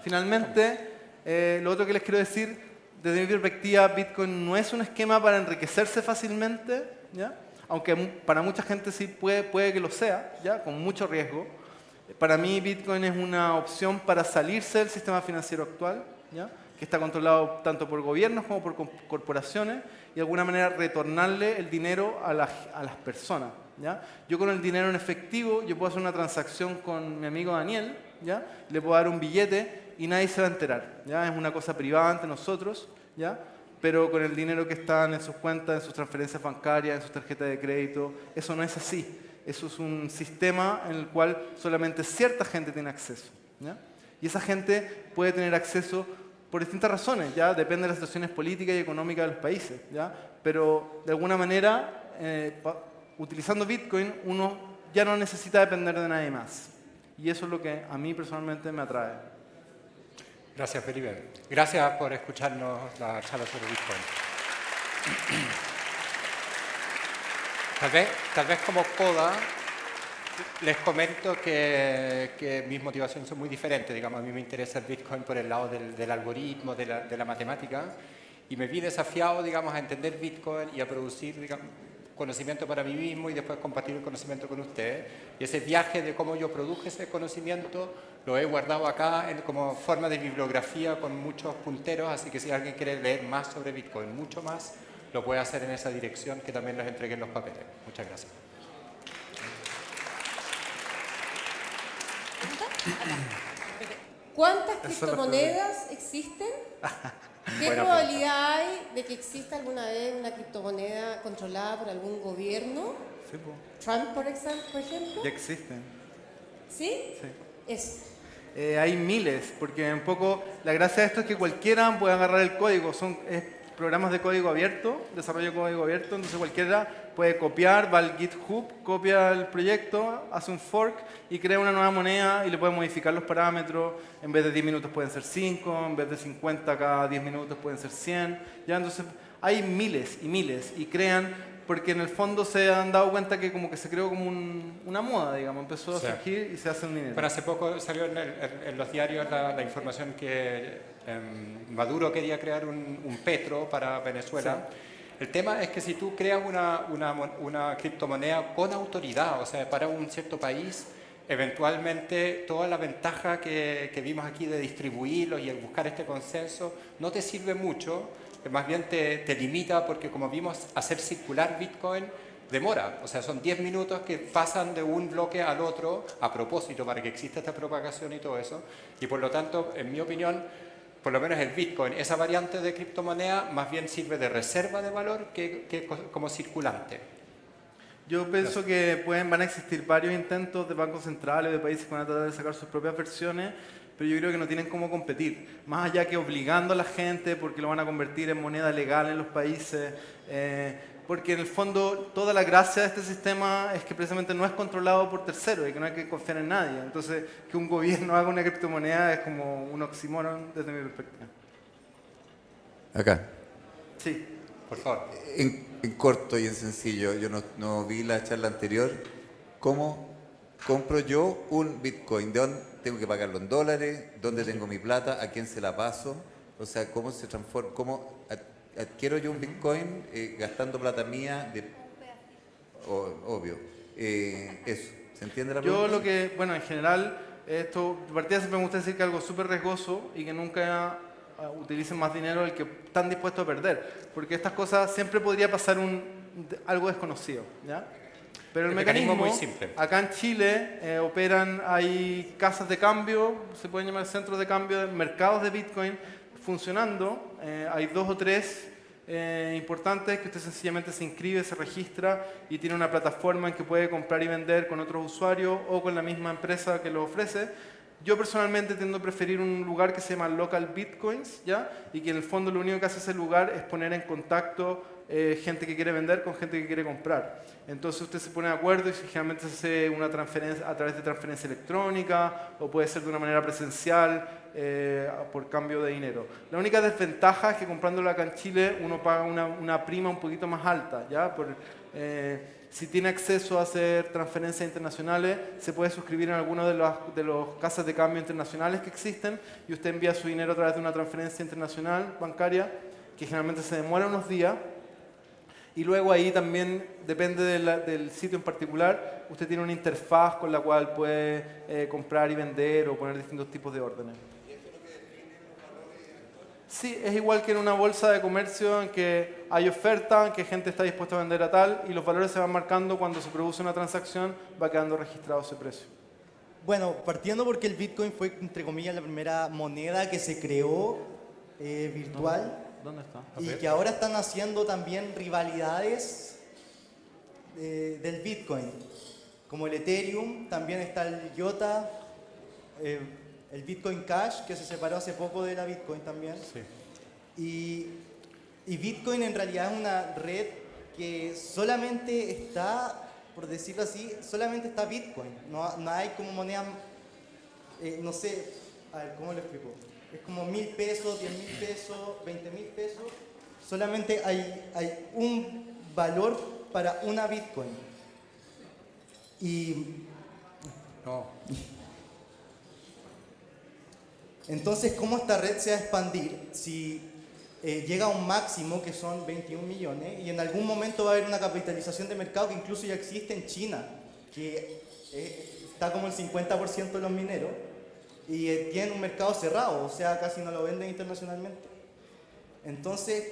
finalmente, lo otro que les quiero decir, desde mi perspectiva, Bitcoin no es un esquema para enriquecerse fácilmente, ¿ya? Aunque para mucha gente sí puede que lo sea, ¿ya? Con mucho riesgo. Para mí Bitcoin es una opción para salirse del sistema financiero actual, ¿ya? Que está controlado tanto por gobiernos como por corporaciones, y de alguna manera retornarle el dinero a las personas, ¿ya? Yo con el dinero en efectivo, yo puedo hacer una transacción con mi amigo Daniel, ¿ya? Le puedo dar un billete y nadie se va a enterar, ¿ya? Es una cosa privada entre nosotros, ¿ya? Pero con el dinero que está en sus cuentas, en sus transferencias bancarias, en sus tarjetas de crédito, eso no es así. Eso es un sistema en el cual solamente cierta gente tiene acceso, ¿ya? Y esa gente puede tener acceso por distintas razones, ¿ya? Depende de las situaciones políticas y económicas de los países, ¿ya? Pero de alguna manera, utilizando Bitcoin, uno ya no necesita depender de nadie más. Y eso es lo que a mí personalmente me atrae. Gracias, Felipe. Gracias por escucharnos la charla sobre Bitcoin. Tal vez como coda les comento que mis motivaciones son muy diferentes. Digamos, a mí me interesa el Bitcoin por el lado del algoritmo, de la matemática, y me vi desafiado, digamos, a entender Bitcoin y a producir, digamos, conocimiento para mí mismo y después compartir el conocimiento con ustedes. Y ese viaje de cómo yo produje ese conocimiento lo he guardado acá como forma de bibliografía con muchos punteros, así que si alguien quiere leer más sobre Bitcoin, mucho más, lo puede hacer en esa dirección que también les entregué en los papeles. Muchas gracias. ¿Cuántas criptomonedas existen? ¿Qué probabilidad hay de que exista alguna vez una criptomoneda controlada por algún gobierno? Sí, po. Trump, por ejemplo. Ya existen. ¿Sí? Sí. Eso. Hay miles, porque un poco la gracia de esto es que cualquiera puede agarrar el código. Son programas de código abierto, desarrollo de código abierto, entonces cualquiera puede copiar, va al GitHub, copia el proyecto, hace un fork y crea una nueva moneda y le puede modificar los parámetros. En vez de 10 minutos pueden ser 5, en vez de 50 cada 10 minutos pueden ser 100. ¿Ya? Entonces hay miles y miles y crean, porque en el fondo se han dado cuenta que como que se creó como una moda, digamos, empezó a surgir y se hace un dinero. Pero hace poco salió en los diarios la información que Maduro quería crear un petro para Venezuela. Sí. El tema es que si tú creas una criptomoneda con autoridad, o sea, para un cierto país, eventualmente toda la ventaja que vimos aquí de distribuirlo y el buscar este consenso no te sirve mucho, más bien te limita, porque como vimos, hacer circular Bitcoin demora, o sea, son 10 minutos que pasan de un bloque al otro a propósito para que exista esta propagación y todo eso, y por lo tanto, en mi opinión, por lo menos el Bitcoin, esa variante de criptomoneda, más bien sirve de reserva de valor que como circulante. Yo pienso que van a existir varios intentos de bancos centrales, de países que van a tratar de sacar sus propias versiones, pero yo creo que no tienen cómo competir. Más allá que obligando a la gente porque lo van a convertir en moneda legal en los países, porque en el fondo toda la gracia de este sistema es que precisamente no es controlado por terceros y que no hay que confiar en nadie. Entonces, que un gobierno haga una criptomoneda es como un oxímoron desde mi perspectiva. Acá. Sí. Por favor. En corto y en sencillo, yo no vi la charla anterior. ¿Cómo compro yo un Bitcoin? ¿De dónde tengo que pagarlo? ¿En dólares? ¿Dónde tengo mi plata? ¿A quién se la paso? O sea, ¿cómo se transforma? ¿Cómo adquiero yo un Bitcoin gastando plata mía? Obvio. Eso. ¿Se entiende la pregunta? Yo bueno, en general, esto, de partida siempre me gusta decir que es algo súper riesgoso y que nunca utilicen más dinero del que están dispuestos a perder, porque estas cosas siempre podría pasar algo desconocido, ¿ya? Pero el mecanismo muy simple. Acá en Chile hay casas de cambio, se pueden llamar centros de cambio, mercados de Bitcoin funcionando. Hay 2 o 3 importantes que usted sencillamente se inscribe, se registra y tiene una plataforma en que puede comprar y vender con otros usuarios o con la misma empresa que lo ofrece. Yo personalmente tiendo a preferir un lugar que se llama Local Bitcoins, ¿ya? Y que en el fondo lo único que hace ese lugar es poner en contacto gente que quiere vender con gente que quiere comprar. Entonces usted se pone de acuerdo y generalmente se hace una transferencia a través de transferencia electrónica o puede ser de una manera presencial por cambio de dinero. La única desventaja es que comprándolo acá en Chile uno paga una prima un poquito más alta, ¿ya? Si tiene acceso a hacer transferencias internacionales, se puede suscribir en alguna de los casas de cambio internacionales que existen y usted envía su dinero a través de una transferencia internacional bancaria que generalmente se demora unos días. Y luego ahí también, depende del sitio en particular, usted tiene una interfaz con la cual puede comprar y vender o poner distintos tipos de órdenes. Sí, es igual que en una bolsa de comercio en que hay oferta, en que gente está dispuesta a vender a tal y los valores se van marcando cuando se produce una transacción, va quedando registrado ese precio. Bueno, partiendo porque el Bitcoin fue, entre comillas, la primera moneda que se creó virtual. ¿Dónde está? Y que ahora están haciendo también rivalidades del Bitcoin, como el Ethereum, también está el IOTA, el Bitcoin Cash, que se separó hace poco de la Bitcoin también. Sí. Y Bitcoin en realidad es una red que solamente está, por decirlo así, solamente está Bitcoin. No hay como moneda, no sé, a ver, ¿cómo lo explico? Es como 1.000 pesos, 10.000 pesos, 20.000 pesos. Solamente hay un valor para una Bitcoin. Y No. entonces, ¿cómo esta red se va a expandir? Si llega a un máximo que son 21 millones y en algún momento va a haber una capitalización de mercado que incluso ya existe en China, que está como el 50% de los mineros. Y tienen un mercado cerrado, o sea, casi no lo venden internacionalmente. Entonces,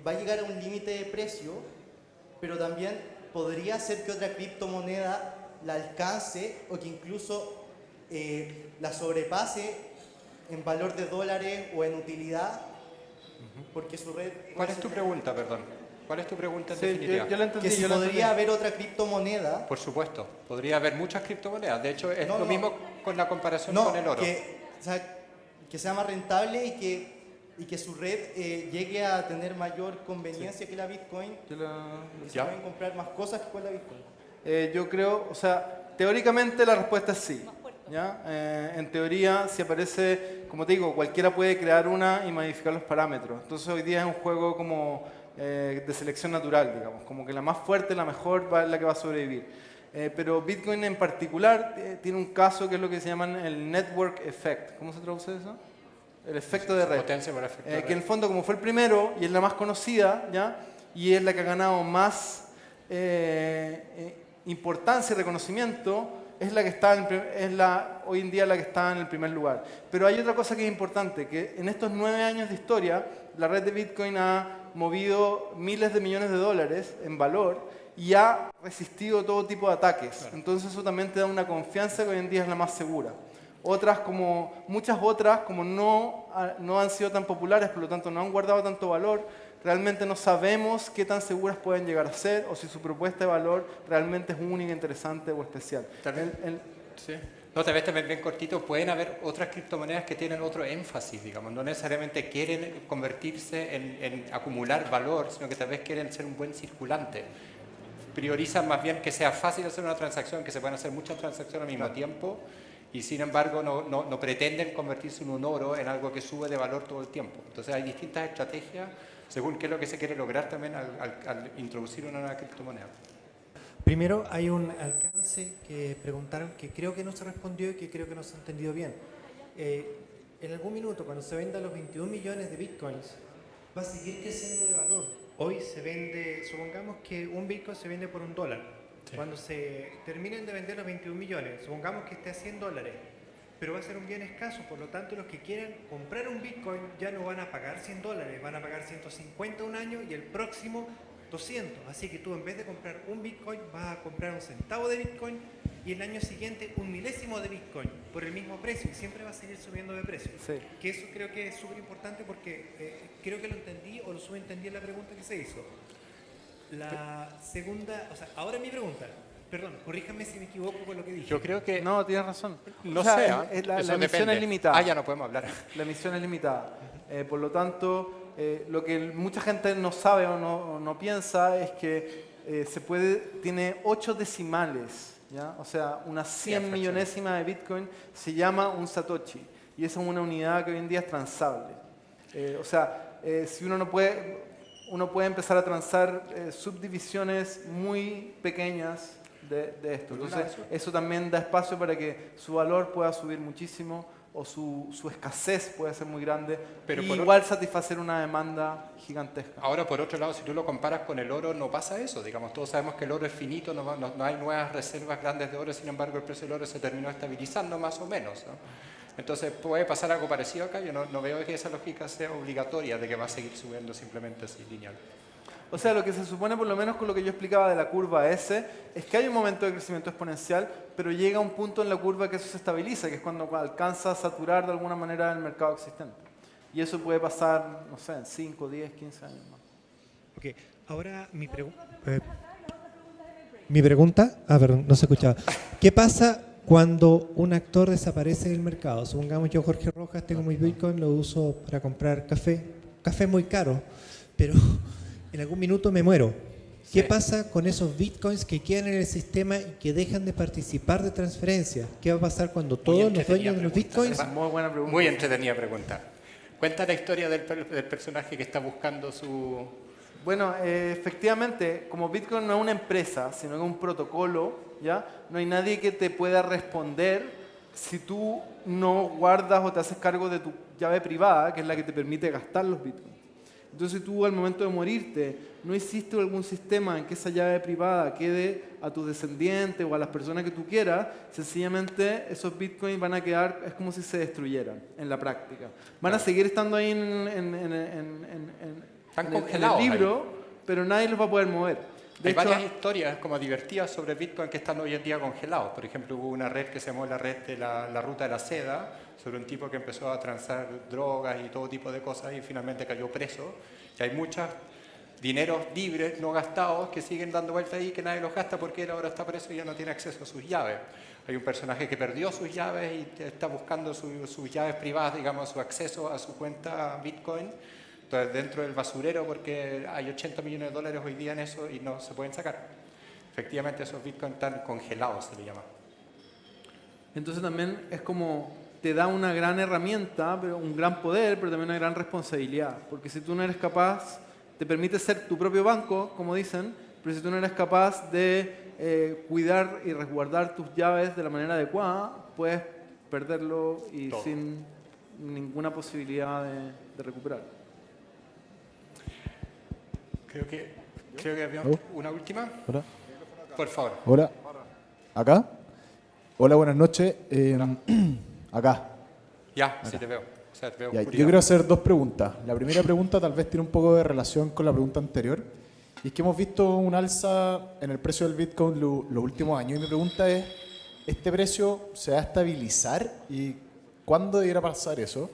va a llegar a un límite de precio, pero también podría ser que otra criptomoneda la alcance o que incluso la sobrepase en valor de dólares o en utilidad, porque su red... ¿Cuál es tu pregunta, perdón? ¿Cuál es tu pregunta en Sí, definitiva? yo la entendí. Que si yo la entendí. podría haber otra criptomoneda... Por supuesto, podría haber muchas criptomonedas. De hecho, es No, lo no. mismo con la comparación No, con el oro. o sea, que sea más rentable y que su red llegue a tener mayor conveniencia que la Bitcoin. Y se Ya. pueden comprar más cosas que con la Bitcoin. Yo creo, o sea, teóricamente la respuesta es sí. ¿Ya? En teoría, si aparece, como te digo, cualquiera puede crear una y modificar los parámetros. Entonces hoy día es un juego como de selección natural, digamos, como que la más fuerte, la mejor, es la que va a sobrevivir. Pero Bitcoin en particular tiene un caso que es lo que se llaman el network effect. ¿Cómo se traduce eso? El efecto de red. Potencia por efecto de Que en red. el fondo, como fue el primero y es la más conocida, ¿ya? Y es la que ha ganado más importancia y reconocimiento, es la que está hoy en día la que está en el primer lugar. Pero hay otra cosa que es importante, que en estos 9 años de historia, la red de Bitcoin ha movido miles de millones de dólares en valor y ha resistido todo tipo de ataques. Claro. Entonces eso también te da una confianza que hoy en día es la más segura. Muchas otras, como no han sido tan populares, por lo tanto no han guardado tanto valor, realmente no sabemos qué tan seguras pueden llegar a ser o si su propuesta de valor realmente es única, interesante o especial. Sí. No, tal vez también bien cortito, pueden haber otras criptomonedas que tienen otro énfasis, digamos, no necesariamente quieren convertirse en acumular valor, sino que tal vez quieren ser un buen circulante. Priorizan más bien que sea fácil hacer una transacción, que se puedan hacer muchas transacciones al mismo tiempo, y sin embargo no pretenden convertirse en un oro, en algo que sube de valor todo el tiempo. Entonces hay distintas estrategias según qué es lo que se quiere lograr también al introducir una nueva criptomoneda. Primero, hay un alcance que preguntaron que creo que no se respondió y que creo que no se ha entendido bien. En algún minuto, cuando se vendan los 21 millones de bitcoins, va a seguir creciendo de valor. Hoy se vende, supongamos que un bitcoin se vende por $1. Sí. Cuando se terminen de vender los 21 millones, supongamos que esté a $100, pero va a ser un bien escaso, por lo tanto los que quieran comprar un bitcoin ya no van a pagar $100, van a pagar 150 un año y el próximo 200, así que tú en vez de comprar un Bitcoin vas a comprar un centavo de Bitcoin y el año siguiente un milésimo de Bitcoin por el mismo precio y siempre va a seguir subiendo de precio. Sí. Que eso creo que es súper importante porque creo que lo entendí o lo subentendí en la pregunta que se hizo. La segunda, o sea, ahora mi pregunta, perdón, corríjame si me equivoco con lo que dije. Yo creo que... No, tienes razón. No o sea, sé, la eso emisión depende. es limitada. Ah, ya no podemos hablar. La emisión es limitada. Por lo tanto, lo que mucha gente no sabe o no piensa es que tiene 8 decimales, ¿ya? O sea, una 100 millonésima de Bitcoin se llama un Satoshi y esa es una unidad que hoy en día es transable. O sea, si uno no puede... uno puede empezar a transar subdivisiones muy pequeñas de esto. Entonces, eso también da espacio para que su valor pueda subir muchísimo o su escasez puede ser muy grande, Pero y por igual satisfacer una demanda gigantesca. Ahora, por otro lado, si tú lo comparas con el oro, no pasa eso. Digamos, todos sabemos que el oro es finito, no hay nuevas reservas grandes de oro, sin embargo, el precio del oro se terminó estabilizando más o menos, ¿no? Entonces, puede pasar algo parecido acá. Yo no veo que esa lógica sea obligatoria de que va a seguir subiendo simplemente así lineal. O sea, lo que se supone, por lo menos con lo que yo explicaba de la curva S, es que hay un momento de crecimiento exponencial, pero llega un punto en la curva que eso se estabiliza, que es cuando alcanza a saturar de alguna manera el mercado existente. Y eso puede pasar, no sé, en 5, 10, 15 años más. Ok, ahora mi pregunta, perdón, no se escuchaba. ¿Qué pasa cuando un actor desaparece del mercado? Supongamos yo, Jorge Rojas, tengo mi Bitcoin, lo uso para comprar café muy caro, pero en algún minuto me muero. ¿Qué pasa con esos Bitcoins que quedan en el sistema y que dejan de participar de transferencias? ¿Qué va a pasar cuando todos los dueños de los Bitcoins... Muy buena pregunta. Muy entretenida pregunta. Cuenta la historia del personaje que está buscando su... Bueno, efectivamente, como Bitcoin no es una empresa, sino que es un protocolo, ¿ya? No hay nadie que te pueda responder si tú no guardas o te haces cargo de tu llave privada, que es la que te permite gastar los Bitcoins. Entonces tú al momento de morirte, no hiciste algún sistema en que esa llave privada quede a tus descendientes o a las personas que tú quieras, sencillamente esos bitcoins van a quedar, es como si se destruyeran en la práctica. Van a seguir estando ahí en el libro, pero nadie los va a poder mover. Hay varias historias como divertidas sobre Bitcoin que están hoy en día congelados. Por ejemplo, hubo una red que se llamó la red de la ruta de la seda, sobre un tipo que empezó a transar drogas y todo tipo de cosas y finalmente cayó preso. Y hay muchos dineros libres, no gastados, que siguen dando vueltas ahí, que nadie los gasta porque él ahora está preso y ya no tiene acceso a sus llaves. Hay un personaje que perdió sus llaves y está buscando sus llaves privadas, digamos, su acceso a su cuenta Bitcoin. Entonces, dentro del basurero, porque hay 80 millones de dólares hoy día en eso y no se pueden sacar. Efectivamente, esos bitcoins están congelados, se le llama. Entonces también es como, te da una gran herramienta, pero un gran poder, pero también una gran responsabilidad. Porque si tú no eres capaz, te permite ser tu propio banco, como dicen, pero si tú no eres capaz de cuidar y resguardar tus llaves de la manera adecuada, puedes perderlo y todo, sin ninguna posibilidad de recuperar. Creo que había una última. Hola. Por favor. Hola. ¿Acá? Hola, buenas noches. Acá. Ya, sí te veo. O sea, te veo ya, yo quiero hacer dos preguntas. La primera pregunta tal vez tiene un poco de relación con la pregunta anterior. Y es que hemos visto un alza en el precio del Bitcoin los últimos años. Y mi pregunta es, ¿este precio se va a estabilizar? ¿Y cuándo debería pasar eso?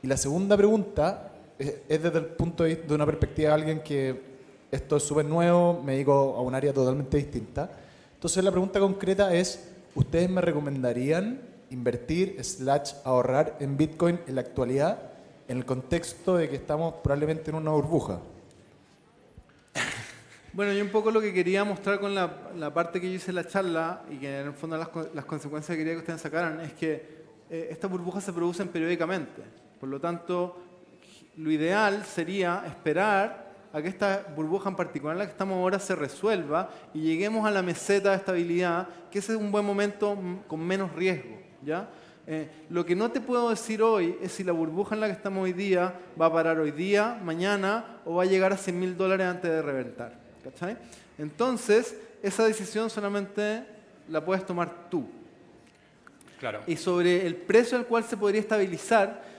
Y la segunda pregunta es desde el punto de vista de una perspectiva de alguien que esto es súper nuevo, me dedico a un área totalmente distinta. Entonces la pregunta concreta es, ¿ustedes me recomendarían invertir / ahorrar en Bitcoin en la actualidad en el contexto de que estamos probablemente en una burbuja? Bueno, yo un poco lo que quería mostrar con la parte que yo hice en la charla y que en el fondo las consecuencias que quería que ustedes sacaran es que estas burbujas se producen periódicamente. Por lo tanto, lo ideal sería esperar a que esta burbuja en particular en la que estamos ahora se resuelva y lleguemos a la meseta de estabilidad, que ese es un buen momento con menos riesgo, ¿ya? Lo que no te puedo decir hoy es si la burbuja en la que estamos hoy día va a parar hoy día, mañana, o va a llegar a $100.000 antes de reventar, ¿cachai? Entonces, esa decisión solamente la puedes tomar tú. Claro. Y sobre el precio al cual se podría estabilizar,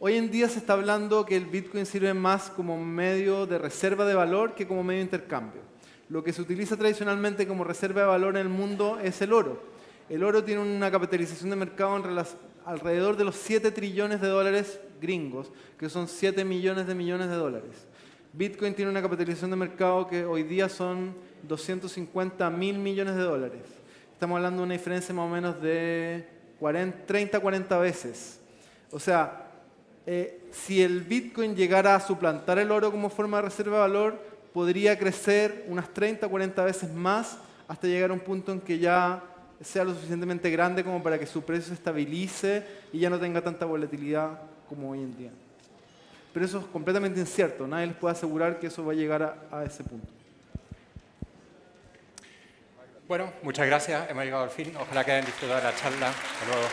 hoy en día se está hablando que el Bitcoin sirve más como medio de reserva de valor que como medio de intercambio. Lo que se utiliza tradicionalmente como reserva de valor en el mundo es el oro. El oro tiene una capitalización de mercado alrededor de los 7 trillones de dólares gringos, que son 7 millones de dólares. Bitcoin tiene una capitalización de mercado que hoy día son 250.000 millones de dólares. Estamos hablando de una diferencia más o menos de 30-40 veces. O sea, si el Bitcoin llegara a suplantar el oro como forma de reserva de valor, podría crecer unas 30-40 veces más hasta llegar a un punto en que ya sea lo suficientemente grande como para que su precio se estabilice y ya no tenga tanta volatilidad como hoy en día. pero eso es completamente incierto. Nadie les puede asegurar que eso va a llegar a ese punto. Bueno, muchas gracias. Hemos llegado al fin. Ojalá que hayan disfrutado de la charla. Hasta luego.